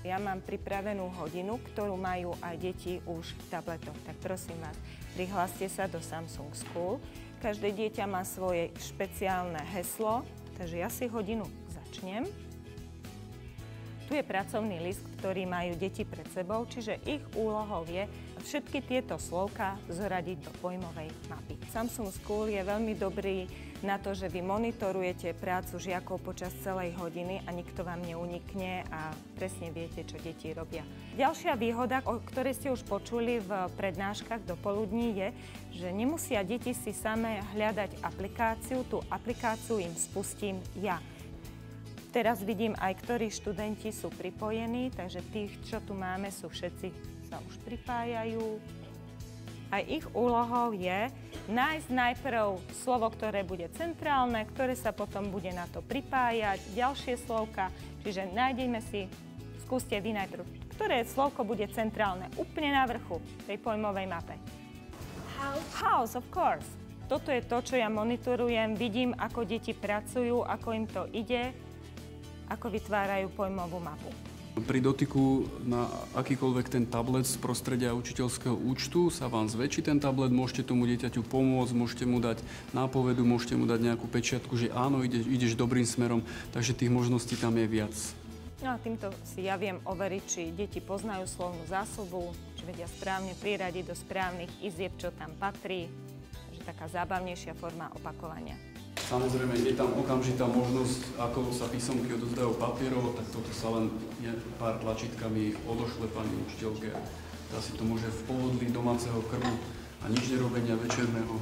Ja mám pripravenú hodinu, ktorú majú aj deti už v tabletoch. Tak prosím vás, prihláste sa do Samsung School. Každé dieťa má svoje špeciálne heslo, takže ja si hodinu začnem. Tu je pracovný list, ktorý majú deti pred sebou, čiže ich úlohou je všetky tieto slovká zoradiť do pojmovej mapy. Samsung School je veľmi dobrý na to, že vy monitorujete prácu žiakov počas celej hodiny a nikto vám neunikne a presne viete, čo deti robia. Ďalšia výhoda, o ktorej ste už počuli v prednáškach do poludní, je, že nemusia deti si samé hľadať aplikáciu. Tú aplikáciu im spustím ja. Teraz vidím aj, ktorí študenti sú pripojení, takže tých, čo tu máme, sú všetci, sa už pripájajú. Aj ich úlohou je nájsť najprv slovo, ktoré bude centrálne, ktoré sa potom bude na to pripájať, ďalšie slovka, čiže nájdeme si, skúste vy najprv, ktoré slovko bude centrálne, úplne na vrchu tej pojmovej mape. House. House, of course. Toto je to, čo ja monitorujem, vidím, ako deti pracujú, ako im to ide, ako vytvárajú pojmovú mapu. Pri dotyku na akýkoľvek ten tablet z prostredia učiteľského účtu sa vám zväčší ten tablet, môžete tomu dieťaťu pomôcť, môžete mu dať nápovedu, môžete mu dať nejakú pečiatku, že áno, ideš dobrým smerom, takže tých možností tam je viac. No a týmto si ja viem overiť, či deti poznajú slovnú zásobu, či vedia správne priradiť do správnych izieb, čo tam patrí. Takže taká zábavnejšia forma opakovania. Samozrejme, je tam okamžitá možnosť, ako sa písomky odovzdajú papierov, tak toto sa len pár tlačítkami odošle pani učiteľke. Tá si to môže v pohodlí domáceho krmu a nič nerobenia večerného.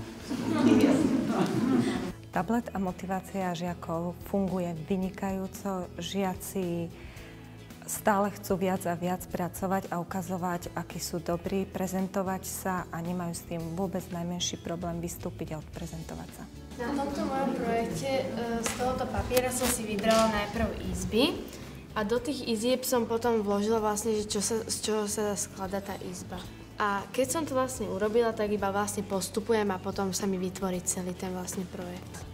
Tablet a motivácia žiakov funguje vynikajúco. Žiaci stále chcú viac a viac pracovať a ukazovať, akí sú dobrí, prezentovať sa a nemajú s tým vôbec najmenší problém vystúpiť a odprezentovať sa. Na tomto mojom projekte z tohoto papiera som si vybrala najprv izby a do tých izieb som potom vložila vlastne, že z čoho sa skladá tá izba. A keď som to vlastne urobila, tak iba vlastne postupujem a potom sa mi vytvorí celý ten vlastne projekt.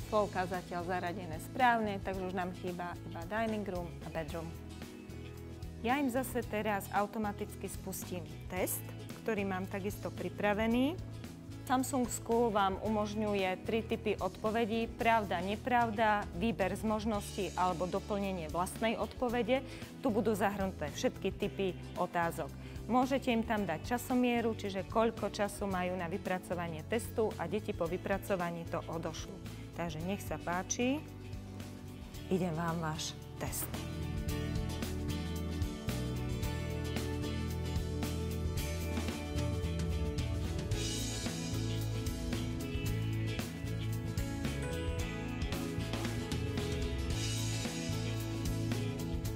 Slovká zatiaľ zaradené správne, takže už nám chýba iba dining room a bedroom. Ja im zase teraz automaticky spustím test, ktorý mám takisto pripravený. Samsung School vám umožňuje 3 typy odpovedí, pravda, nepravda, výber z možností alebo doplnenie vlastnej odpovede. Tu budú zahrnuté všetky typy otázok. Môžete im tam dať časomieru, čiže koľko času majú na vypracovanie testu a deti po vypracovaní to odošľú. Takže nech sa páči, ide vám váš test.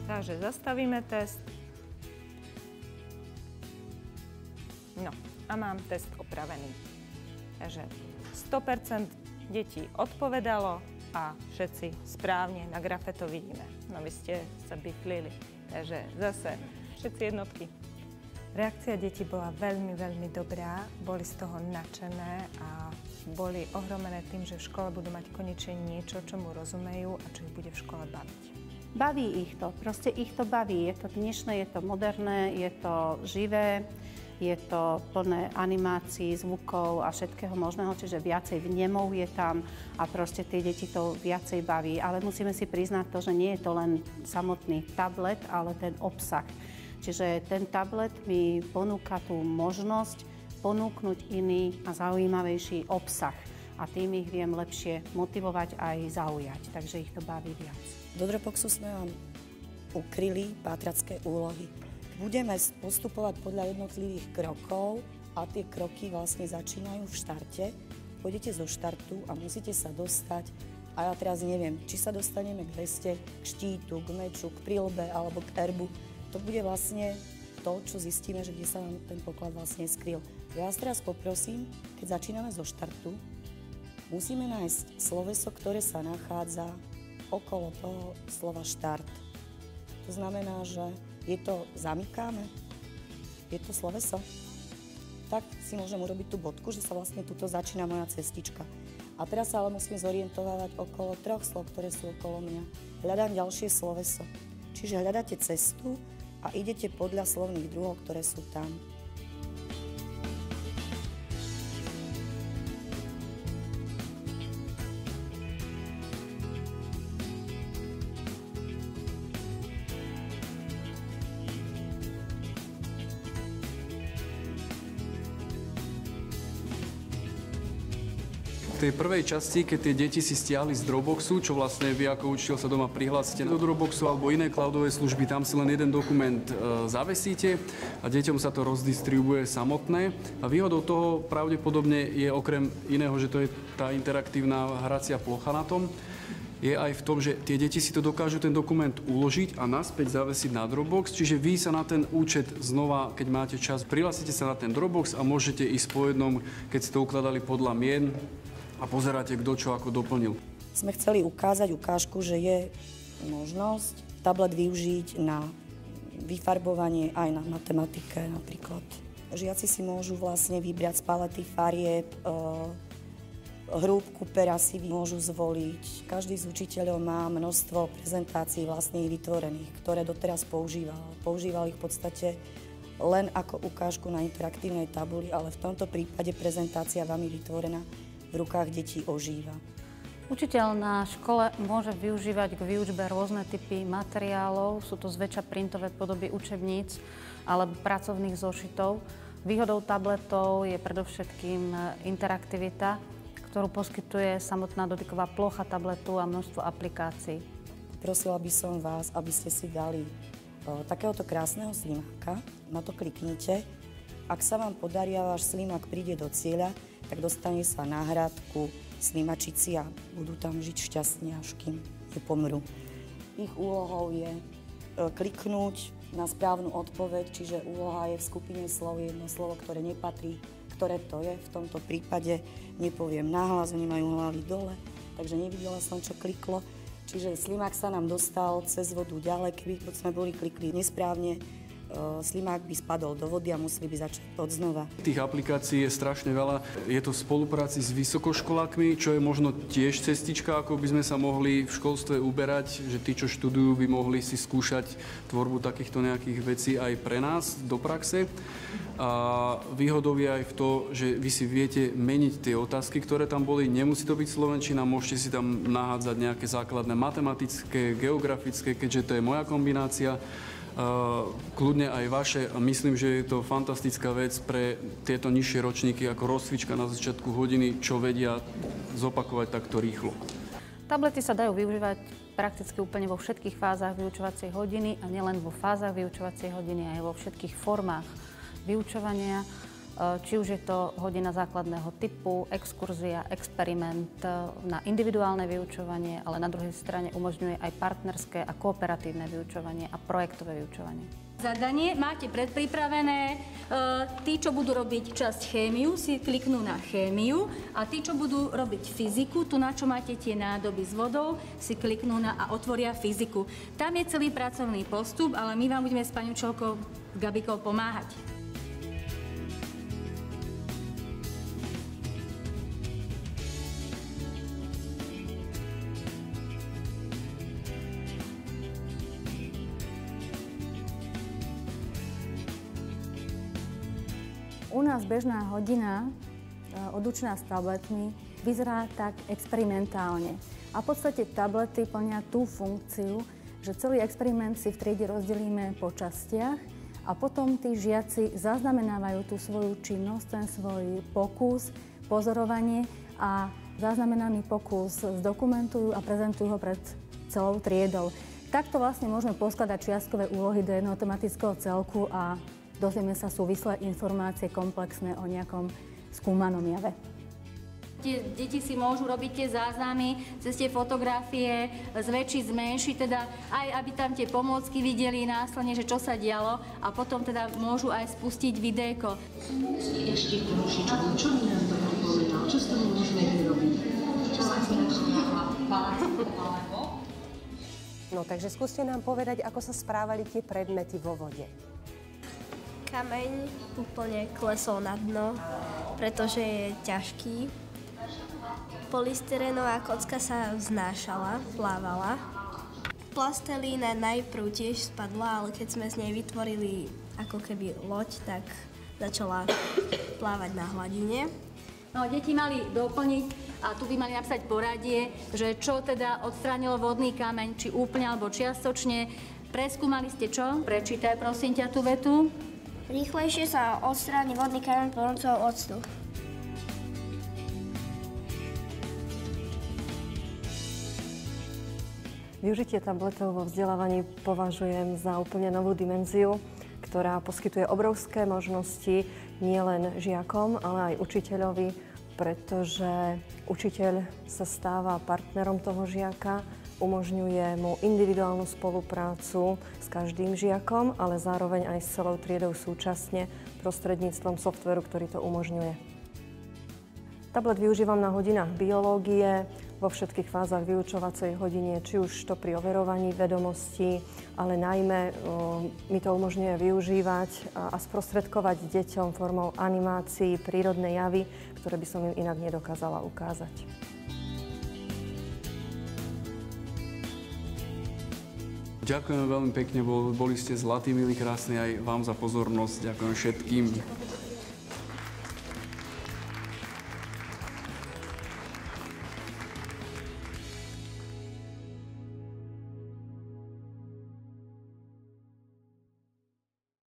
Takže zastavíme test. No a mám test opravený. Takže 100% detí odpovedalo a všetci správne na grafe to vidíme. No vy ste sa bichlili, takže zase všetci jednotky. Reakcia detí bola veľmi, veľmi dobrá, boli z toho nadšené a boli ohromené tým, že v škole budú mať konečne niečo, čomu rozumejú a čo ich bude v škole baviť. Baví ich to, proste ich to baví. Je to dnešné, je to moderné, je to živé, je to plné animácií, zvukov a všetkého možného, čiže viacej vnemov je tam a proste tie deti to viacej baví. Ale musíme si priznať to, že nie je to len samotný tablet, ale ten obsah. Čiže ten tablet mi ponúka tú možnosť ponúknuť iný a zaujímavejší obsah. A tým ich viem lepšie motivovať aj zaujať, takže ich to baví viac. Do Dropboxu sme vám ukryli pátracké úlohy. Budeme postupovať podľa jednotlivých krokov a tie kroky vlastne začínajú v štarte. Pôjdete zo štartu a musíte sa dostať, a ja teraz neviem, či sa dostaneme k veste, k štítu, k meču, k príľbe alebo k erbu. To bude vlastne to, čo zistíme, že kde sa nám ten poklad vlastne skryl. Ja vás teraz poprosím, keď začíname zo štartu, musíme nájsť sloveso, ktoré sa nachádza okolo toho slova štart. To znamená, že je to zamykáme, je to sloveso. Tak si môžem urobiť tú bodku, že sa vlastne tuto začína moja cestička. A teraz sa ale musím zorientovať okolo 3 slov, ktoré sú okolo mňa. Hľadám ďalšie sloveso. Čiže hľadáte cestu, a idete podľa slovných druhov, ktoré sú tam. V tej prvej časti, keď tie deti si stiahli z Dropboxu, čo vlastne vy ako učiteľ sa doma prihlásite do Dropboxu alebo iné cloudové služby, tam si len jeden dokument zavesíte a deťom sa to rozdistribuuje samotné. A výhodou toho pravdepodobne je okrem iného, že to je tá interaktívna hracia plocha na tom, je aj v tom, že tie deti si to dokážu ten dokument uložiť a naspäť zavesiť na Dropbox, čiže vy sa na ten účet znova, keď máte čas, prihlásite sa na ten Dropbox a môžete ísť po jednom, keď si to ukladali podľa mien, a pozeráte, kto čo ako doplnil. Sme chceli ukázať ukážku, že je možnosť tablet využiť na vyfarbovanie aj na matematike napríklad. Žiaci si môžu vlastne vybrať z palety farieb, hrúbku pera si môžu zvoliť. Každý z učiteľov má množstvo prezentácií vlastných vytvorených, ktoré doteraz používal. Používal ich v podstate len ako ukážku na interaktívnej tabuli, ale v tomto prípade prezentácia vami vytvorená v rukách detí ožíva. Učiteľ na škole môže využívať k výučbe rôzne typy materiálov, sú to zväčša printové podoby učebníc alebo pracovných zošitov. Výhodou tabletov je predovšetkým interaktivita, ktorú poskytuje samotná dotyková plocha tabletu a množstvo aplikácií. Prosila by som vás, aby ste si dali takéhoto krásneho slimáka, na to kliknite. Ak sa vám podarí a váš slimák príde do cieľa, tak dostane sa na hradku slimačici a budú tam žiť šťastne, až kým nepomrú. Ich úlohou je kliknúť na správnu odpoveď, čiže úloha je v skupine slov jedno slovo, ktoré nepatrí, ktoré to je. V tomto prípade nepoviem nahlas, oni majú hlavy dole, takže nevidela som, čo kliklo. Čiže slimák sa nám dostal cez vodu ďalej, keby sme boli klikli nesprávne, slimák by spadol do vody a museli by začať odznova. Tých aplikácií je strašne veľa. Je to v spolupráci s vysokoškolákmi, čo je možno tiež cestička, ako by sme sa mohli v školstve uberať, že tí, čo študujú, by mohli si skúšať tvorbu takýchto nejakých vecí aj pre nás do praxe. A výhodou je aj v to, že vy si viete meniť tie otázky, ktoré tam boli. Nemusí to byť slovenčina, môžete si tam nahádzať nejaké základné matematické, geografické, keďže to je moja kombinácia. Kľudne aj vaše. Myslím, že je to fantastická vec pre tieto nižšie ročníky ako rozcvička na začiatku hodiny, čo vedia zopakovať takto rýchlo. Tablety sa dajú využívať prakticky úplne vo všetkých fázach vyučovacej hodiny a nielen vo fázach vyučovacej hodiny, aj vo všetkých formách vyučovania. Či už je to hodina základného typu, exkurzia, experiment na individuálne vyučovanie, ale na druhej strane umožňuje aj partnerské a kooperatívne vyučovanie a projektové vyučovanie. Zadanie máte predpripravené. Tí, čo budú robiť časť chémiu, si kliknú na chémiu a tí, čo budú robiť fyziku, tu na čo máte tie nádoby s vodou, si kliknú na a otvoria fyziku. Tam je celý pracovný postup, ale my vám budeme s pani učiteľkou Gabikou pomáhať. U nás bežná hodina odučená s tabletmi vyzerá tak experimentálne. A v podstate tablety plnia tú funkciu, že celý experiment si v triede rozdelíme po častiach a potom tí žiaci zaznamenávajú tú svoju činnosť, ten svoj pokus, pozorovanie a zaznamenaný pokus zdokumentujú a prezentujú ho pred celou triedou. Takto vlastne môžeme poskladať čiastkové úlohy do jednoho tematického celku a dozvieme sa súvislé informácie komplexné o nejakom skúmanom jave. Tie deti si môžu robiť tie záznamy cez tie fotografie, zväčšiť, zmenšiť, teda aj aby tam tie pomôcky videli následne, že čo sa dialo a potom teda môžu aj spustiť videjko. Ešte trošičku, čo by nám to pripomínal? Čo s tomu môžeme vyrobiť? Čo sa No takže skúste nám povedať, ako sa správali tie predmety vo vode. Kameň úplne klesol na dno, pretože je ťažký. Polystyrenová kocka sa vznášala, plávala. Plastelína najprv tiež spadla, ale keď sme z nej vytvorili ako keby loď, tak začala plávať na hladine. No, deti mali doplniť a tu by mali napísať poradie, že čo teda odstránilo vodný kameň, či úplne alebo čiastočne. Preskúmali ste čo? Prečítaj prosím ťa tú vetu. Rýchlejšie sa odstráni vodný kameň pomocou octu. Využitie tabletov vo vzdelávaní považujem za úplne novú dimenziu, ktorá poskytuje obrovské možnosti nielen žiakom, ale aj učiteľovi, pretože učiteľ sa stáva partnerom toho žiaka, umožňuje mu individuálnu spoluprácu s každým žiakom, ale zároveň aj s celou triedou súčasne prostredníctvom softveru, ktorý to umožňuje. Tablet využívam na hodinách biológie, vo všetkých fázach vyučovacej hodine, či už to pri overovaní vedomostí, ale najmä mi to umožňuje využívať a sprostredkovať deťom formou animácií prírodné javy, ktoré by som im inak nedokázala ukázať. Ďakujem veľmi pekne, boli ste zlatí, milí, krásni, aj vám za pozornosť. Ďakujem všetkým.